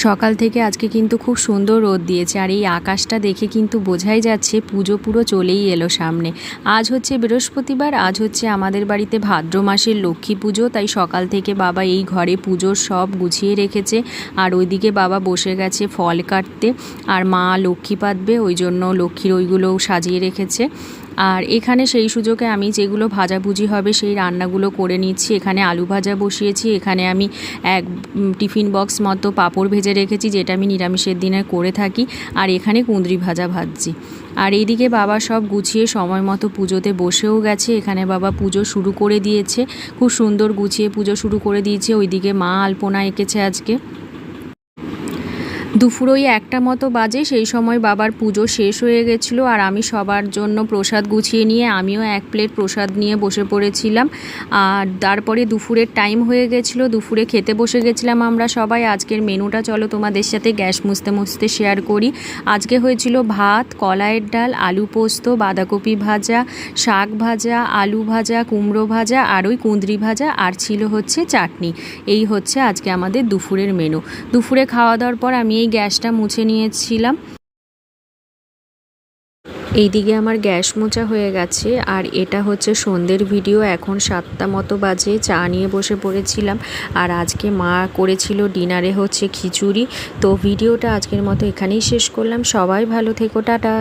সকাল থেকে আজকে কিন্তু খুব সুন্দর রোদ দিয়েছে, আর এই আকাশটা দেখে কিন্তু বোঝাই যাচ্ছে পুজো পুরো চলেই এলো সামনে। আজ হচ্ছে বৃহস্পতিবার, আজ হচ্ছে আমাদের বাড়িতে ভাদ্র মাসের লক্ষ্মী পুজো। তাই সকাল থেকে বাবা এই ঘরে পুজোর সব গুছিয়ে রেখেছে, আর ওইদিকে বাবা বসে গেছে ফল কাটতে, আর মা লক্ষ্মী পাতবে ওই জন্য লক্ষ্মীর ওইগুলো সাজিয়ে রেখেছে। আর এখানে সেই সুযোগে আমি যেগুলো ভাজাভুজি হবে সেই রান্নাগুলো করে নিচ্ছি। এখানে আলু ভাজা বসিয়েছি, এখানে আমি এক টিফিন বক্স মতো পাঁপড় ভেজে রেখেছি, যেটা আমি নিরামিষের দিনে করে থাকি। আর এখানে কুঁদরি ভাজা ভাজছি। আর এইদিকে বাবা সব গুছিয়ে সময় মতো পুজোতে বসেও গেছে। এখানে বাবা পুজো শুরু করে দিয়েছে, খুব সুন্দর গুছিয়ে পুজো শুরু করে দিয়েছে। ওইদিকে মা আলপনা এঁকেছে আজকে। দুপুর ওই 1টা মতো বাজে, সেই সময় বাবার পুজো শেষ হয়ে গেছিলো। আর আমি সবার জন্য প্রসাদ গুছিয়ে নিয়ে আমিও 1 প্লেট প্রসাদ নিয়ে বসে পড়েছিলাম। আর তারপরে দুপুরের টাইম হয়ে গেছিলো, দুপুরে খেতে বসে গেছিলাম আমরা সবাই। আজকের মেনুটা চলো তোমাদের সাথে গ্যাস মুছতে মুছতে শেয়ার করি। আজকে হয়েছিল ভাত, কলাইয়ের ডাল, আলু পোস্ত, বাঁধাকপি ভাজা, শাক ভাজা, আলু ভাজা, কুমড়ো ভাজা, আর ওই কুঁদরি ভাজা, আর ছিল হচ্ছে চাটনি। এই হচ্ছে আজকে আমাদের দুপুরের মেনু। দুপুরে খাওয়া দাওয়ার পর আমি এই গ্যাসটা মুছে নিয়েছিলাম। এইদিকে আমার গ্যাস মোছা হয়ে গেছে। আর এটা হচ্ছে সন্ধ্যের ভিডিও। এখন 7টা মতো বাজে, চা নিয়ে বসে পড়েছিলাম। আর আজকে মা করেছিল ডিনারে হচ্ছে খিচুড়ি। তো ভিডিওটা আজকের মতো এখানেই শেষ করলাম। সবাই ভালো থেকো, টাটা।